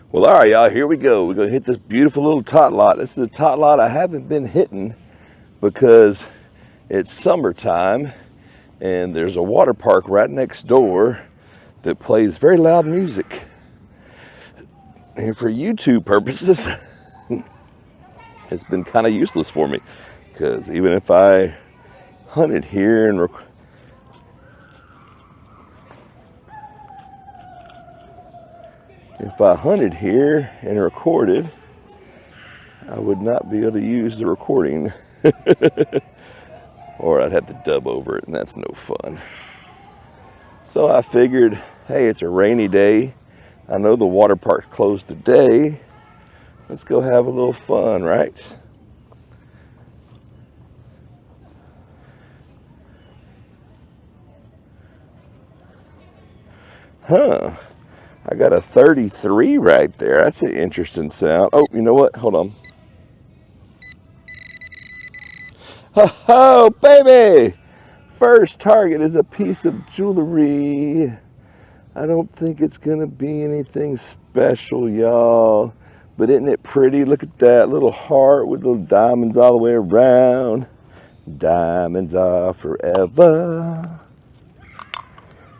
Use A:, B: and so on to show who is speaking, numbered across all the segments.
A: Well, all right, y'all, here we go. We're going to hit this beautiful little tot lot. This is a tot lot I haven't been hitting because it's summertime and there's a water park right next door that plays very loud music. And for YouTube purposes, it's been kind of useless for me because even if I hunted here and recorded, I would not be able to use the recording or I'd have to dub over it, and that's no fun. So I figured, hey, it's a rainy day. I know the water park's closed today. Let's go have a little fun, right? Huh. I got a 33 right there. That's an interesting sound. Oh, you know what? Hold on. Oh, baby! First target is a piece of jewelry. I don't think it's gonna be anything special, y'all. But isn't it pretty? Look at that little heart with little diamonds all the way around. Diamonds are forever.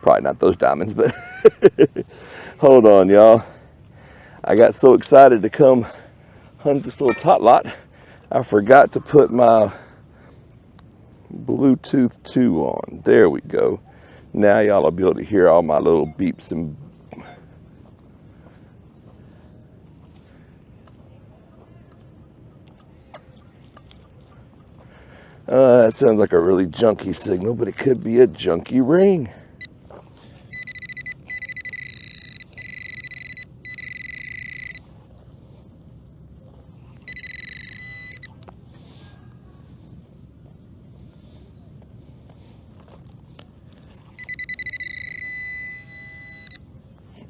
A: Probably not those diamonds, but hold on, y'all. I got so excited to come hunt this little tot lot, I forgot to put my Bluetooth 2 on. There we go. Now y'all will be able to hear all my little beeps and that sounds like a really junky signal, but it could be a junky ring.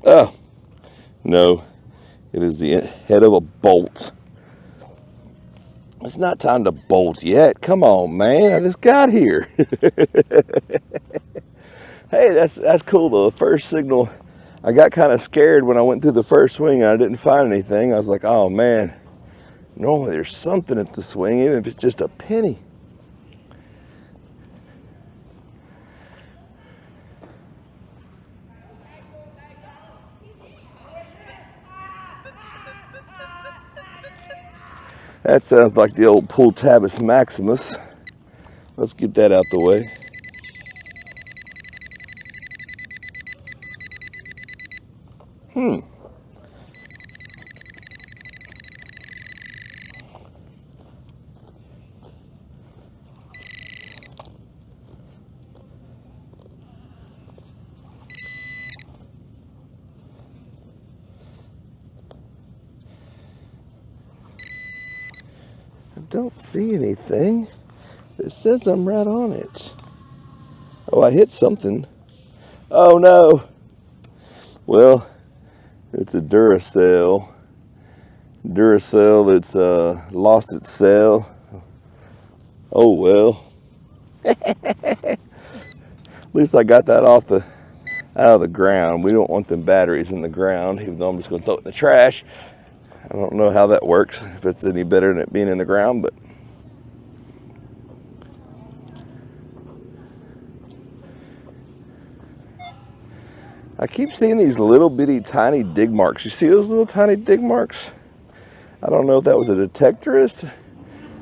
A: Oh, no, it is the head of a bolt. It's not time to bolt yet. Come on, man, I just got here. Hey, that's cool though. The first signal, I got kind of scared when I went through the first swing and I didn't find anything. I was like, oh man, normally there's something at the swing, even if it's just a penny. That sounds like the old Pultabus Maximus. Let's get that out the way. I don't see anything. It says I'm right on it. Oh, I hit something. Oh no. Well, it's a Duracell. That's lost its cell. Oh well. At least I got that out of the ground. We don't want them batteries in the ground, even though I'm just going to throw it in the trash. I don't know how that works, if it's any better than it being in the ground, but I keep seeing these little bitty tiny dig marks. You see those little tiny dig marks? I don't know if that was a detectorist.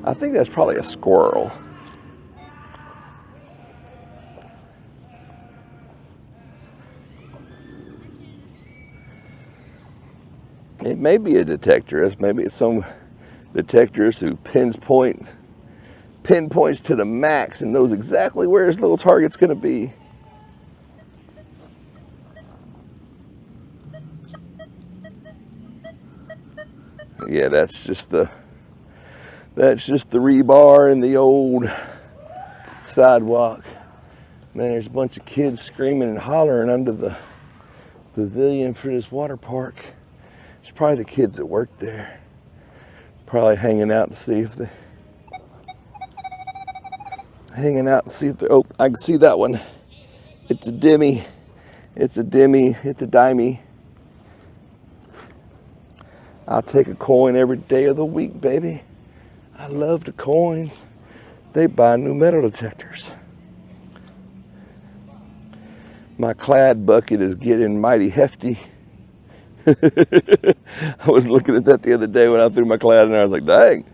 A: I think that's probably a squirrel. It may be a detectorist. Maybe it's some detectorist who pinpoints to the max and knows exactly where his little target's going to be. Yeah, that's just the rebar in the old sidewalk. Man, there's a bunch of kids screaming and hollering under the pavilion for this water park. It's probably the kids that work there. Probably hanging out to see if they... Oh, I can see that one. It's a dimmy. It's a dimmy. It's a dimey. I'll take a coin every day of the week, baby. I love the coins. They buy new metal detectors. My Clad bucket is getting mighty hefty. I was looking at that the other day when I threw my Clad in there. I was like, dang,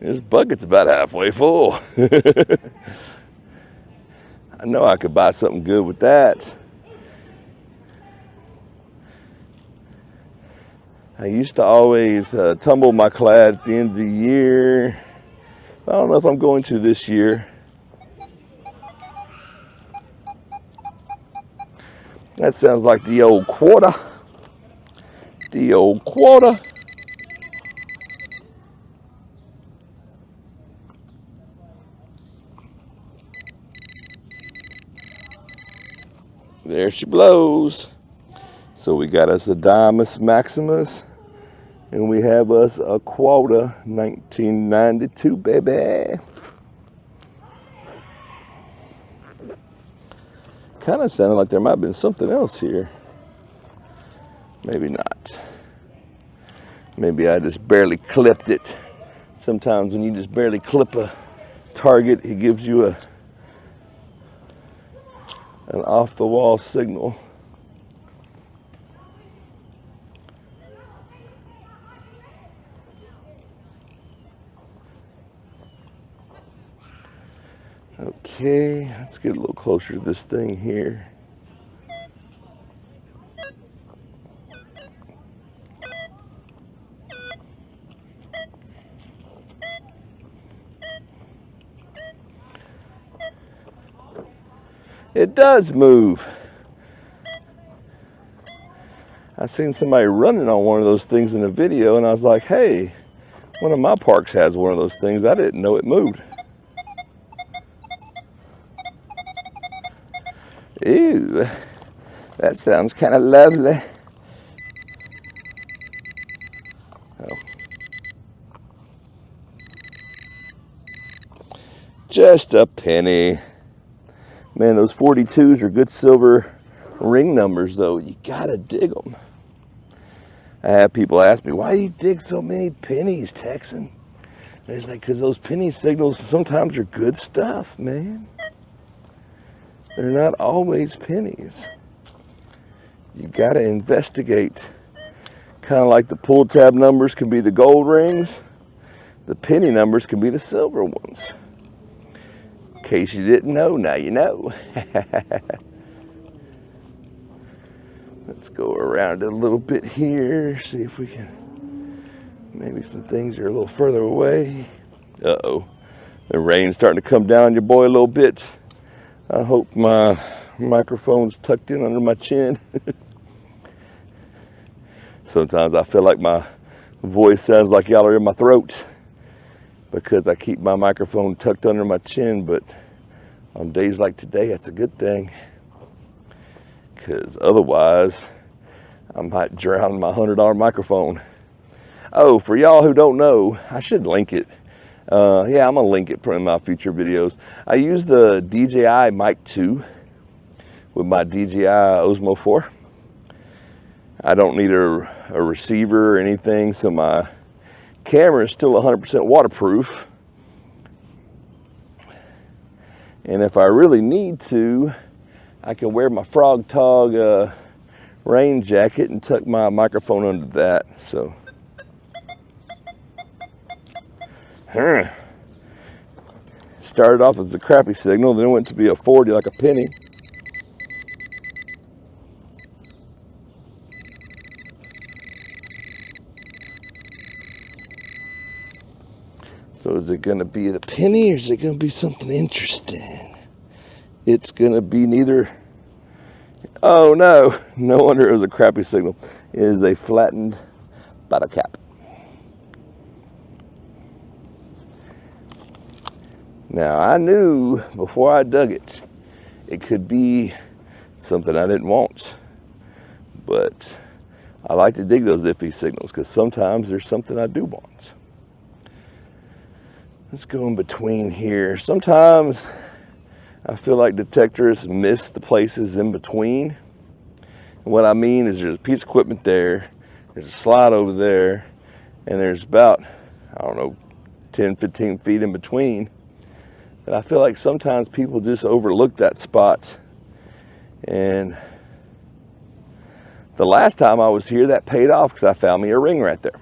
A: this bucket's about halfway full. I know I could buy something good with that. I used to always tumble my Clad at the end of the year. I don't know if I'm going to this year. That sounds like the old quarter. The old quarter. There she blows. So we got us a Dimus Maximus, and we have us a Quota 1992, baby. Kind of sounded like there might have been something else here. Maybe not. Maybe I just barely clipped it. Sometimes when you just barely clip a target, it gives you an off-the-wall signal. Okay, let's get a little closer to this thing here. It does move. I seen somebody running on one of those things in a video, and I was like, hey, one of my parks has one of those things. I didn't know it moved. Ew, that sounds kind of lovely. Oh. Just a penny. Man, those 42s are good silver ring numbers, though. You gotta dig them. I have people ask me, why do you dig so many pennies, Texan? And it's like, because those penny signals sometimes are good stuff, man. They're not always pennies. You gotta investigate. Kind of like the pull tab numbers can be the gold rings, the penny numbers can be the silver ones. In case you didn't know, now you know. Let's go around a little bit here, see if we can, maybe some things are a little further away. Uh-oh, the rain's starting to come down on your boy a little bit. I hope my microphone's tucked in under my chin. Sometimes I feel like my voice sounds like y'all are in my throat because I keep my microphone tucked under my chin, but on days like today, that's a good thing. Because otherwise, I might drown my $100 microphone. Oh, for y'all who don't know, I should link it. Yeah, I'm gonna link it in my future videos. I use the DJI Mic 2 with my DJI Osmo 4. I don't need a receiver or anything, so my camera is still 100% waterproof. And if I really need to, I can wear my Frog Tog rain jacket and tuck my microphone under that. So. Started off as a crappy signal, then it went to be a 40 like a penny. So is it gonna be the penny or is it gonna be something interesting? It's gonna be neither. Oh no, no wonder it was a crappy signal. It is a flattened bottle cap. Now, I knew before I dug it, it could be something I didn't want. But I like to dig those iffy signals because sometimes there's something I do want. Let's go in between here. Sometimes I feel like detectors miss the places in between. And what I mean is there's a piece of equipment there, there's a slide over there, And there's about, I don't know, 10, 15 feet in between. And I feel like sometimes people just overlook that spot. And the last time I was here, that paid off because I found me a ring right there.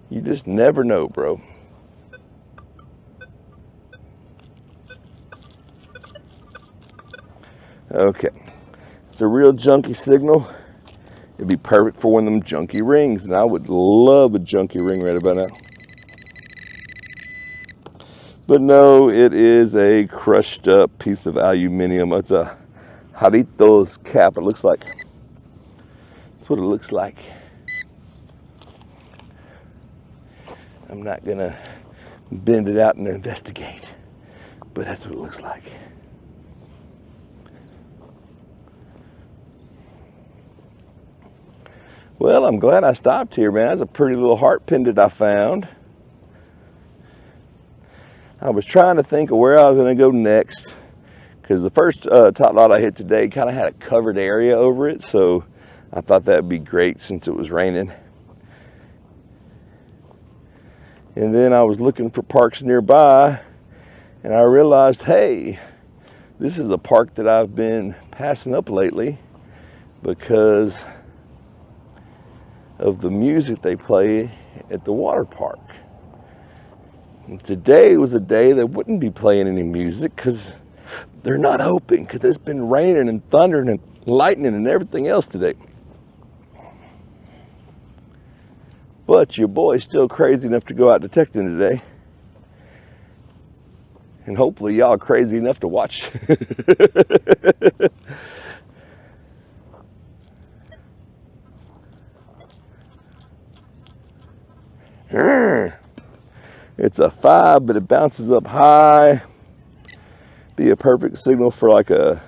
A: You just never know, bro. Okay, it's a real junky signal. It'd be perfect for one of them junky rings, and I would love a junky ring right about now. But no, it is a crushed up piece of aluminum. It's a Jarritos cap, it looks like. That's what it looks like. I'm not gonna bend it out and investigate, but that's what it looks like. Well, I'm glad I stopped here, man. That's a pretty little heart pendant I found. I was trying to think of where I was going to go next, because the first top knot I hit today kind of had a covered area over it, so I thought that would be great since it was raining. And then I was looking for parks nearby, and I realized, hey, this is a park that I've been passing up lately because of the music they play at the water park. And today was a day that wouldn't be playing any music because they're not open, because it's been raining and thundering and lightning and everything else today. But your boy's still crazy enough to go out detecting today. And hopefully y'all are crazy enough to watch. It's a 5, but it bounces up high. Be a perfect signal for like a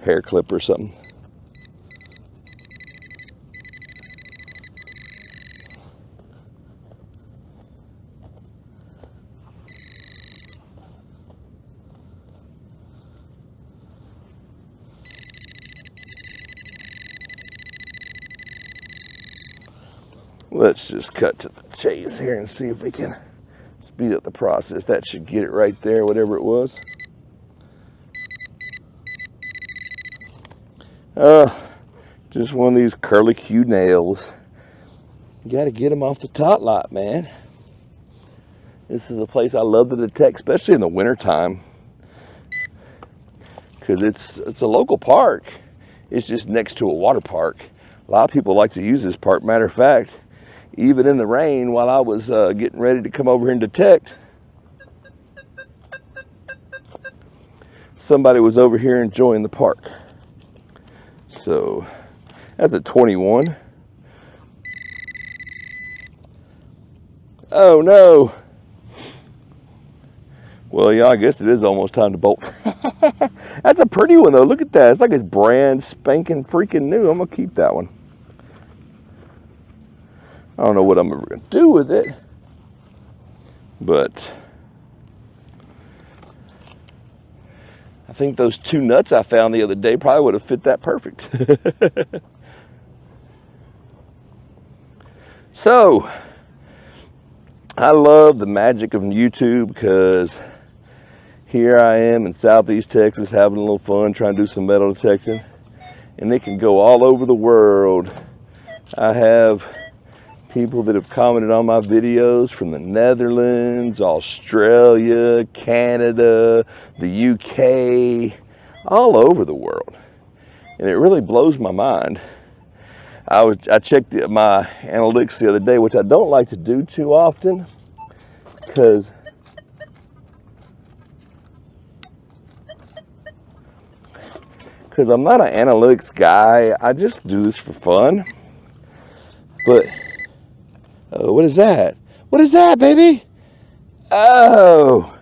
A: hair clip or something. Let's just cut to the chase here and see if we can speed up the process. That should get it right there, whatever it was. Just one of these curly Q nails. You got to get them off the tot lot, man. This is a place I love to detect, especially in the wintertime, because it's a local park. It's just next to a water park. A lot of people like to use this park. Matter of fact, even in the rain, while I was getting ready to come over here and detect, somebody was over here enjoying the park. So that's a 21. Oh no. Well, yeah, I guess it is almost time to bolt. That's a pretty one though. Look at that. It's like it's brand spanking freaking new. I'm gonna keep that one. I don't know what I'm ever gonna do with it, but I think those 2 nuts I found the other day probably would have fit that perfect. So, I love the magic of YouTube, because here I am in Southeast Texas having a little fun trying to do some metal detecting, and it can go all over the world. I have people that have commented on my videos from the Netherlands, Australia, Canada, the UK, all over the world. And it really blows my mind. I checked my analytics the other day, which I don't like to do too often, because I'm not an analytics guy. I just do this for fun. But what is that? What is that, baby? Oh,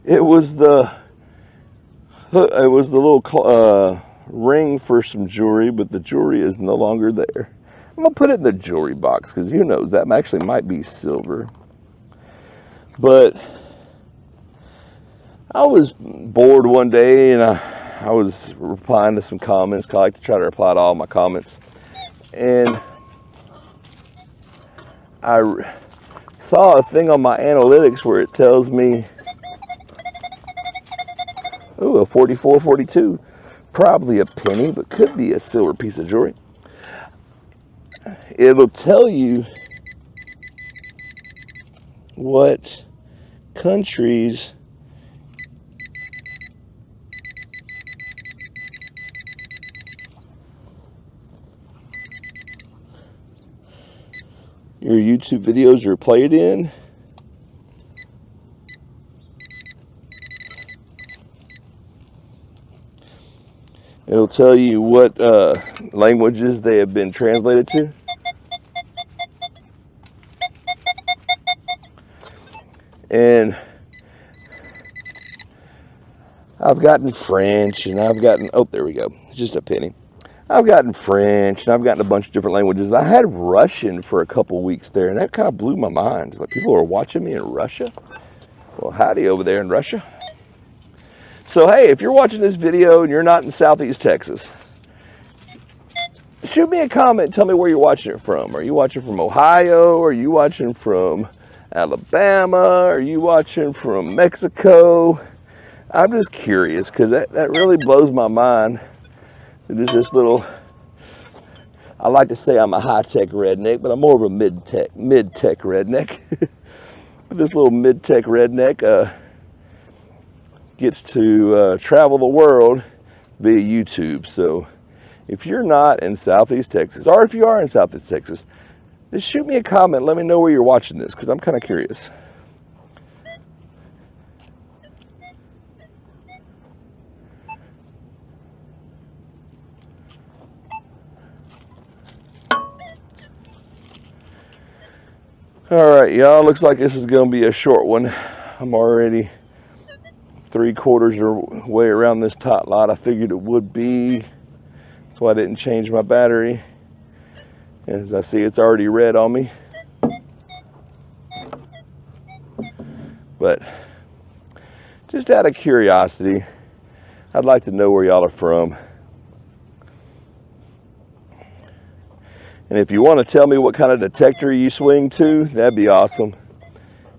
A: it was the little ring for some jewelry, but the jewelry is no longer there. I'm gonna put it in the jewelry box, because who knows, that actually might be silver. But I was bored one day, and I was replying to some comments. I like to try to reply to all my comments, and I saw a thing on my analytics where it tells me, ooh, a 4442, probably a penny, but could be a silver piece of jewelry. It'll tell you what countries your YouTube videos are played in. It'll tell you what languages they have been translated to. And I've gotten French, and I've gotten, oh, there we go, it's just a penny. I've gotten French, and I've gotten a bunch of different languages. I had Russian for a couple weeks there, and that kind of blew my mind. It's like, people are watching me in Russia? Well, howdy over there in Russia. So, hey, if you're watching this video and you're not in Southeast Texas, shoot me a comment and tell me where you're watching it from. Are you watching from Ohio? Are you watching from Alabama? Are you watching from Mexico? I'm just curious, because that really blows my mind. There's this little, I like to say I'm a high-tech redneck, but I'm more of a mid-tech redneck. This little mid-tech redneck gets to travel the world via YouTube. So if you're not in Southeast Texas, or if you are in Southeast Texas, just shoot me a comment. Let me know where you're watching this, because I'm kind of curious. All right, y'all, looks like this is going to be a short one. I'm already 3/4 of the way around this tot lot. I figured it would be. That's why I didn't change my battery. As I see, it's already red on me. But just out of curiosity, I'd like to know where y'all are from. And if you want to tell me what kind of detector you swing to, that'd be awesome.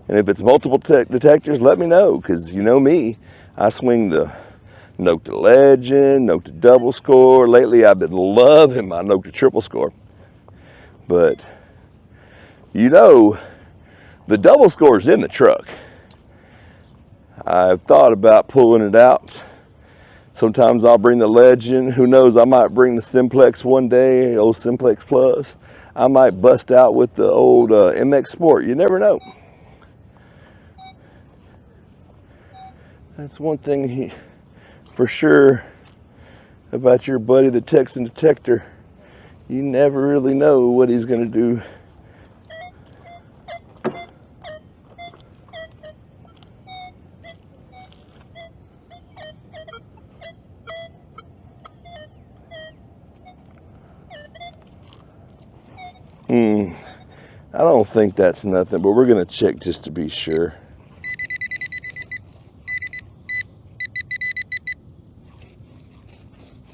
A: And if it's multiple detectors, let me know, because you know me, I swing the Nokta Legend, Nokta Double Score. Lately, I've been loving my Nokta Triple Score. But, you know, the Double Score's in the truck. I've thought about pulling it out. Sometimes I'll bring the Legend. Who knows, I might bring the Simplex one day, old Simplex Plus. I might bust out with the old MX Sport. You never know. That's one thing for sure about your buddy, the Texan Detector. You never really know what he's going to do. I don't think that's nothing, but we're going to check just to be sure.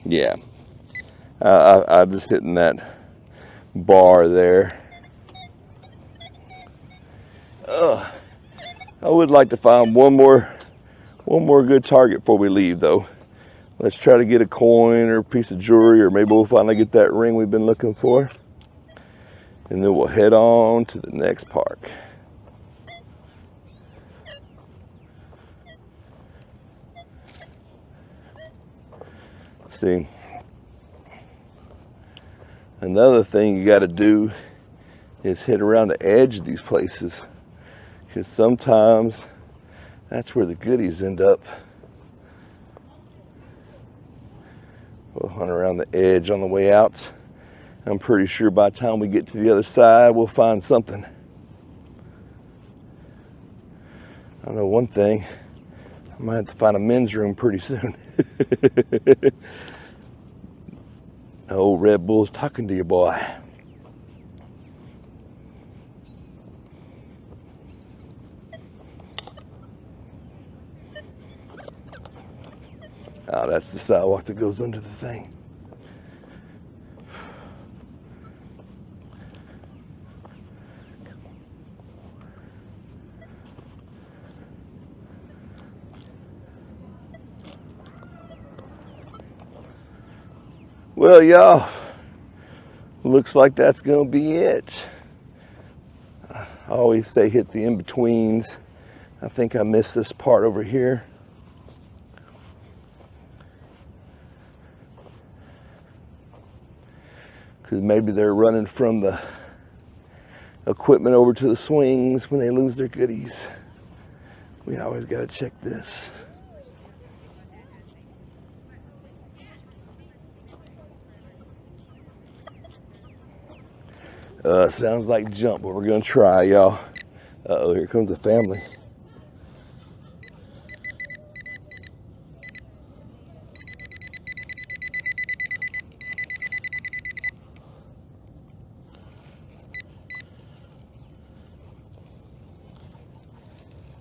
A: Yeah, I'm just hitting that bar there. I would like to find one more good target before we leave, though. Let's try to get a coin or a piece of jewelry, or maybe we'll finally get that ring we've been looking for. And then we'll head on to the next park. See, another thing you got to do is hit around the edge of these places, because sometimes that's where the goodies end up. We'll hunt around the edge on the way out. I'm pretty sure by the time we get to the other side, we'll find something. I know one thing, I might have to find a men's room pretty soon. Old Red Bull's talking to you, boy. Oh, that's the sidewalk that goes under the thing. Well, y'all, looks like that's gonna be it. I always say hit the in-betweens. I think I missed this part over here. Because maybe they're running from the equipment over to the swings when they lose their goodies. We always gotta check this. Sounds like jump, but we're gonna try, y'all. Uh-oh, here comes a family.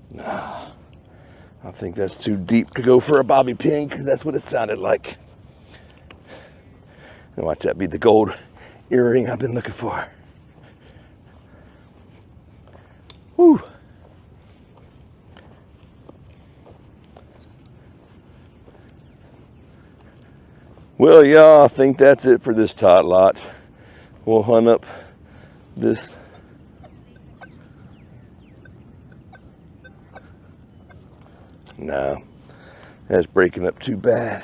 A: Nah, I think that's too deep to go for a bobby pin, because that's what it sounded like. And watch that be the gold earring I've been looking for. Whew. Well, y'all, I think that's it for this tot lot. We'll hunt up this. No, that's breaking up too bad.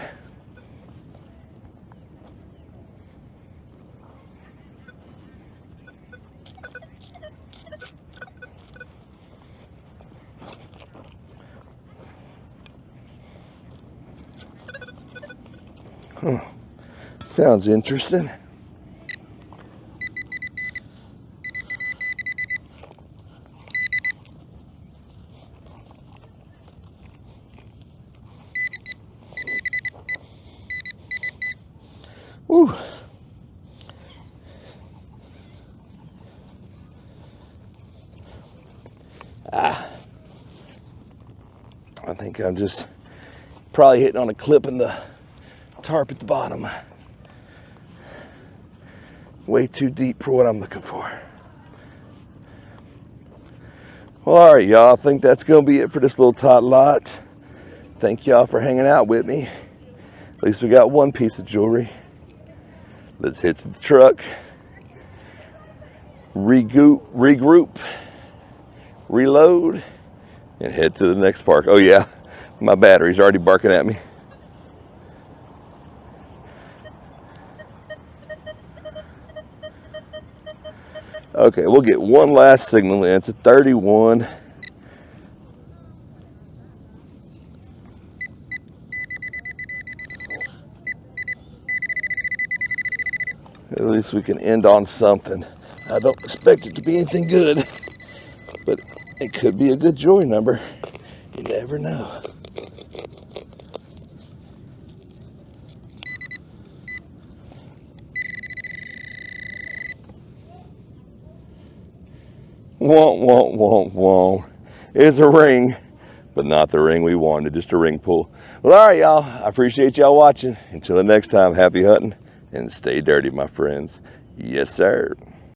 A: Huh. Sounds interesting. Woo. I think I'm just probably hitting on a clip in the tarp at the bottom. Way too deep for what I'm looking for. Well, all right, y'all. I think that's going to be it for this little tot lot. Thank y'all for hanging out with me. At least we got one piece of jewelry. Let's hit the truck, regroup, reload, and head to the next park. Oh yeah, my battery's already barking at me. Okay, we'll get one last signal in. It's a 31. At least we can end on something. I don't expect it to be anything good, but it could be a good joy number. You never know. Womp, womp, womp, womp. It's a ring, but not the ring we wanted, just a ring pull. Well, all right, y'all. I appreciate y'all watching. Until the next time, happy hunting and stay dirty, my friends. Yes, sir.